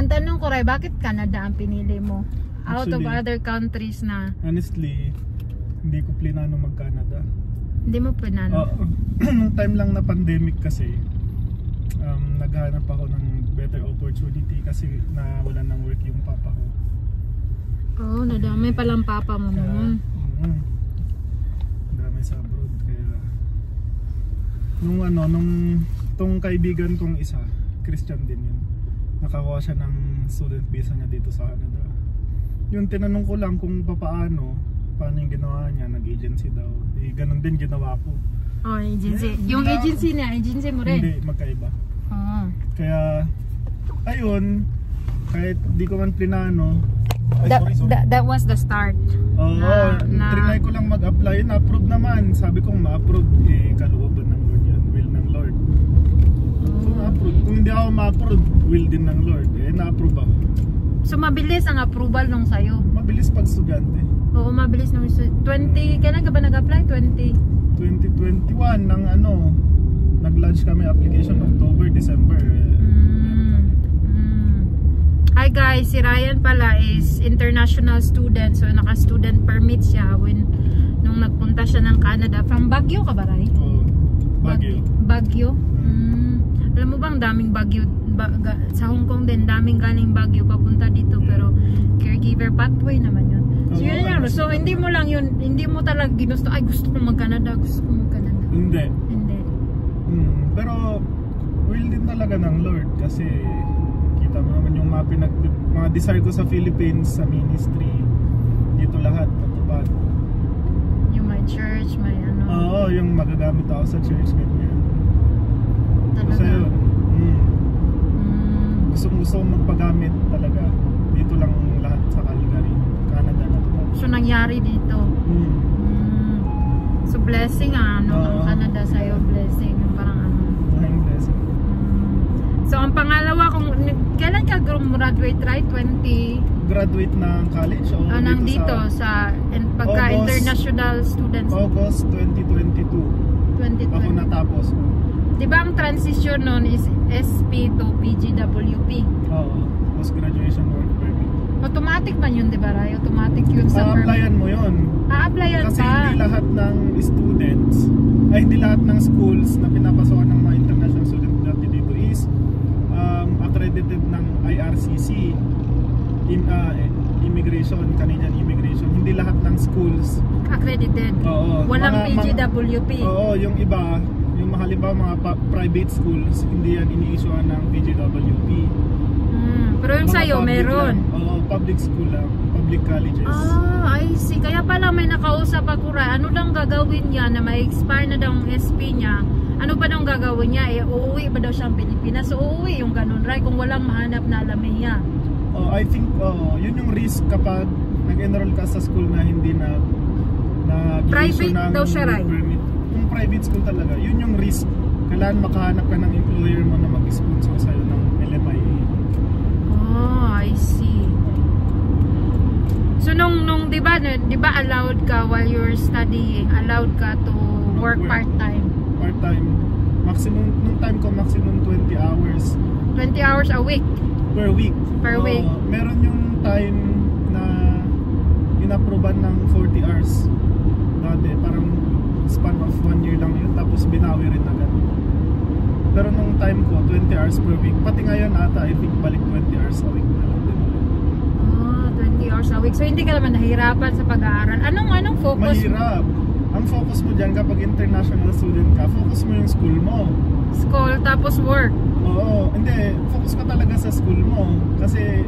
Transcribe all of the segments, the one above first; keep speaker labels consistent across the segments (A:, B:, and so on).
A: Ang tanong ko, Ray, bakit Canada ang pinili mo? Out
B: Actually,
A: of other countries na...
B: Honestly, hindi ko plinano mag-Canada.
A: Hindi mo pinano?
B: Nung time lang na pandemic kasi, naghahanap ako ng better opportunity kasi wala ng work yung papa ko.
A: Oo, nadamay palang papa mo mo.
B: Dami sa abroad. Kaya, nung tong kaibigan kong isa, Christian din yun. Nakakuha siya ng student visa niya dito sa Canada. Yung tinanong ko lang kung paano yung ginawa niya, nag-agency daw. Ganun din ginawa ko.
A: Oh, agency. Yung agency niya, agency mo rin?
B: Hindi, magkaiba. Kaya, ayun, kahit di ko man plinano.
A: That was the start.
B: Trinay ko lang mag-apply, na-approve naman. Sabi kong ma-approve, kalooban ng Lord yun, will ng Lord. So na-approve. Kung hindi ako ma-approve, will din ng Lord. Na-approve ako.
A: So mabilis ang approval nung sa'yo?
B: Mabilis pag estudyante.
A: Oo, mabilis nung 20, kailan ka ba nag-apply?
B: 2021 ng nag-launch kami application October, December.
A: Hi guys, si Ryan pala is international student. So naka-student permit siya nung nagpunta siya ng Canada. From Baguio ka ba, Ray?
B: Oo, Baguio.
A: Baguio? Alam mo bang daming Baguio sa Hong Kong din, daming galing Baguio papunta dito, pero caregiver pathway naman yun. So yun yan, so hindi mo lang yun, hindi mo talaga ginusto, ay gusto ko mag-Canada,
B: Hindi.
A: Hindi.
B: Pero will din talaga ng Lord kasi kita mo naman yung mga desire ko sa Philippines, sa ministry, dito lahat natupad.
A: Yung may church, may
B: Oo, yung magagamit ako sa church, ganyan.
A: Talaga?
B: Kasi yun, gusto magpagamit talaga. Dito lang lahat sa Calgary, Canada natupad.
A: So nangyari dito? So blessing ang Canada sa'yo, blessing, parang
B: blessing.
A: So ang pangalawa, kailan ka graduate, right?
B: Graduate ng college o
A: dito sa pagka-international students?
B: August 2022. Ako natapos.
A: Diba ang transition nun is SP to PGWP?
B: Oo, post-graduation work permit.
A: Automatic ba yun, diba, Ray? Automatic yun sa permit?
B: A-applyan mo yun.
A: A-applyan
B: kasi
A: pa?
B: Kasi hindi lahat ng students, hindi lahat ng schools na pinapasokan ng mga international students dati dito is accredited ng IRCC, immigration, Canadian immigration. Hindi lahat ng schools
A: accredited. Walang PGWP.
B: Yung iba, yung halimbawa mga private schools, hindi yan ini-issuean ng PGWP.
A: Pero yung sa'yo, meron?
B: Public school lang, public colleges.
A: I see. Kaya pala may nakausap ako, Ray. Ano lang gagawin niya na may expire na daw ang SP niya? Ano ba daw gagawin niya? Uuwi ba daw siyang Pilipinas? So uuwi yung ganun, Ray, kung walang mahanap na alamin niya.
B: I think yun yung risk kapag nag-enroll ka sa school na hindi na
A: private daw siya, Ray.
B: Kung private school talaga, yun yung risk. Kailangan makahanap ka ng employer mo na mag-sponsor sa'yo ng LMIA.
A: I see. So nung 'di ba allowed ka while you're studying, allowed ka to work part-time?
B: Part-time. Maximum nung time ko maximum 20 hours.
A: 20 hours a week?
B: Per week.
A: Per week.
B: Meron yung time na inapprovean ng 40 hours. Dati parang span of 1 year lang yun, tapos binawi rin agad. Pero nung time ko 20 hours per week. Pati ngayon ata I think balik 20 hours a week na lang din.
A: 20 hours a week. So hindi ka naman nahihirapan sa pag-aaral. Anong focus?
B: Mahirap. Ang focus mo dyan kapag international student ka, focus mo yung school mo.
A: School tapos work?
B: Oo. Hindi. Focus ka talaga sa school mo. Kasi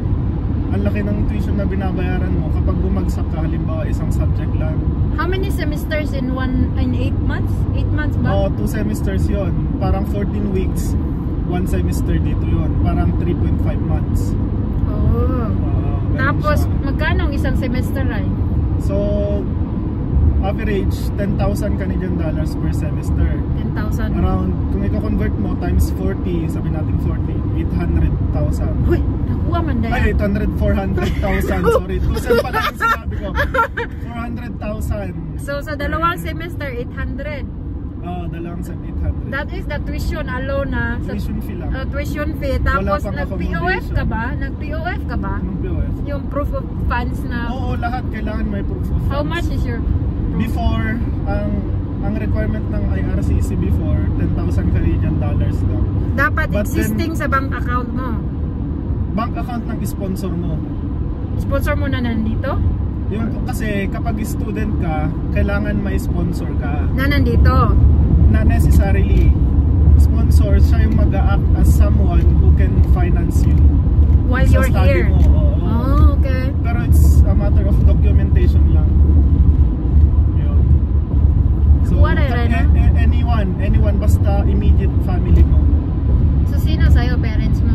B: ang laki ng tuition na binabayaran mo kapag bumagsak ka, halimbawa isang subject lang.
A: How many semesters in 8 months? 8 months ba?
B: 2 semesters yon. Parang 14 weeks. 1 semester dito yon. Parang 3.5 months.
A: Tapos, magkano ang isang semester, Ray?
B: So, average, 10,000 Canadian dollars per semester.
A: 10,000?
B: Around, kung i-convert mo, times 40, sabi natin 40, 800,000.
A: Uy, nakuha man dahil.
B: Ay, 400,000, sorry. 2 pala yung sinabi ko. 400,000.
A: So, sa dalawang semester, 800.
B: dalawang set 800.
A: That is the tuition alone na.
B: Tuition fee lang.
A: Tuition fee. Tapos
B: pang
A: nag-POF ka ba? Nag-POF ka ba?
B: Anong POF?
A: Yung proof of funds na.
B: Oo, lahat kailangan may proof of funds.
A: How much is your proof?
B: Before, ang requirement ng IRCC before, 10,000 Canadian dollars lang.
A: Dapat
B: But
A: existing sa bank account mo.
B: Bank account ng sponsor mo.
A: Sponsor mo na nandito?
B: Kasi kapag student ka, kailangan may sponsor ka.
A: Na nandito?
B: Not necessarily. Sponsor, siya yung mag-a-act as someone who can finance you.
A: While
B: sa
A: you're
B: study
A: here?
B: Mo, oo.
A: Oh, okay.
B: Pero it's a matter of documentation lang. Yun. So,
A: What I read,
B: anyone, basta immediate family mo.
A: So, sino sa'yo, parents mo?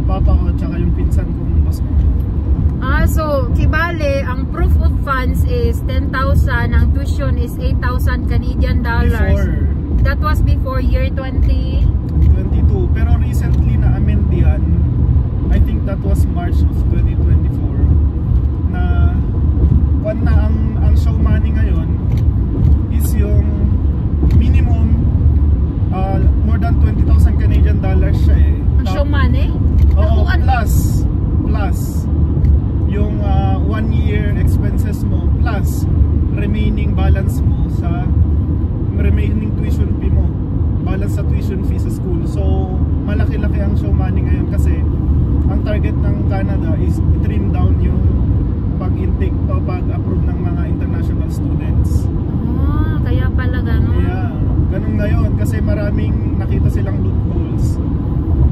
B: Papa ko, tsaka yung pinsan kong boss mo.
A: So, kibale, ang proof of funds is 10,000, ang tuition is 8,000 Canadian dollars.
B: Before.
A: That was before year 2022.
B: Pero recently na-amend yan. I think that was March of 2024. Na ang show money ngayon is yung minimum more than 20,000 Canadian dollars siya eh.
A: Ang show money?
B: Oo, plus yung 1 year expenses mo plus remaining balance mo sa remaining tuition fee mo, balance sa tuition fee sa school. So malaki-laki ang show money ngayon kasi ang target ng Canada is trim down yung pag-intake o pag-approve ng mga international students.
A: Kaya pala ganun.
B: Yeah, ganun ngayon kasi maraming nakita silang loopholes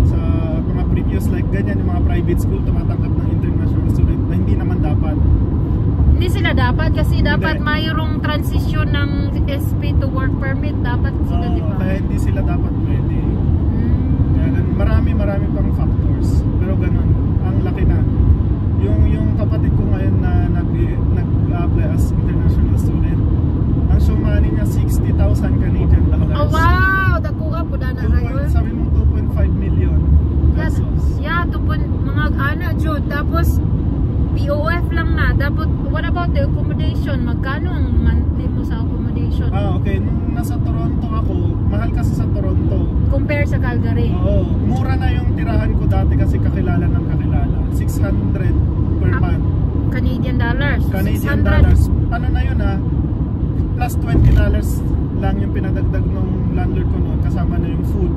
B: sa mga previous like ganyan, yung mga private school tumatanggap ng international student na hindi naman dapat.
A: Hindi sila dapat kasi dapat mayroong transition ng SP to work permit, dapat sila, di ba?
B: Kaya hindi sila dapat pwede. Kaya marami pang factors. Pero ganun, ang laki na. Yung kapatid ko ngayon na nag-apply as international student, ang show money niya 60,000 Canadian dollars.
A: Oh wow! Dakuha po na ngayon.
B: Sabi mo 2.5 million pesos.
A: Yeah, mga Jude. Tapos POF lang na. Dapat, what about the accommodation? Magkano ang monthly mo sa accommodation?
B: Okay. Nung nasa Toronto ako, mahal kasi sa Toronto.
A: Compare sa Calgary?
B: Oo. Mura na yung tirahan ko dati kasi kakilala ng kakilala. 600 per month.
A: Canadian dollars?
B: Canadian
A: 600.
B: dollars. Ano na yun plus $20 lang yung pinadagdag ng landlord ko noon. Kasama na yung food.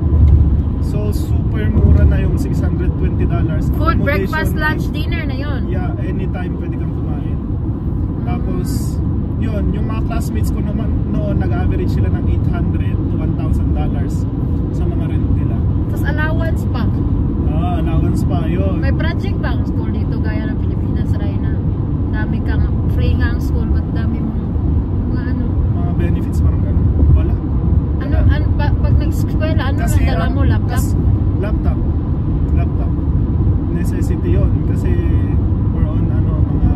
B: So, super mura na yung $620.
A: Food, breakfast, lunch, dinner na yun?
B: Yeah, anytime pwede kang kumain. Tapos, yun, yung mga classmates ko naman noon, nag-average sila ng $800 to $1,000 sa mga rent nila.
A: Tapos allowance pa?
B: Allowance pa, yun.
A: May project ba ang school dito gaya ng Pilipinas, Rayna? Dami kang free nga ang school, ba't dami mo mga mga
B: benefits parang gano'n? Wala.
A: Pag nag-eskwela, ano na dala mo? Laptop?
B: Laptop. Necessity yun. Kasi we're on mga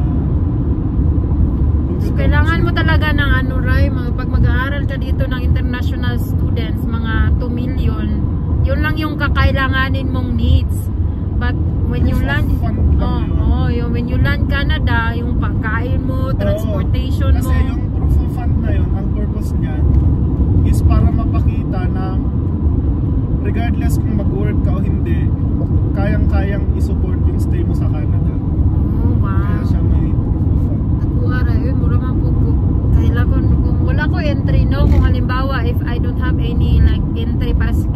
A: so, kailangan mo talaga ng pag mag-aaral ka dito ng international students, mga 2 million, yun lang yung kakailanganin mong needs. But when you land when you land Canada, yung pagkain mo, transportation mo.
B: Kasi yung proof of fund na yun, ang purpose niyan is para mapakita na regardless kung mag-work ka o hindi, kayang-kayang i-support yung stay mo sa Canada.
A: Wow.
B: Kaya siya may proof of fund.
A: Nakuha yun, mura man po. Kung wala ko entry, no? Kung halimbawa, if I don't have any like entry para secure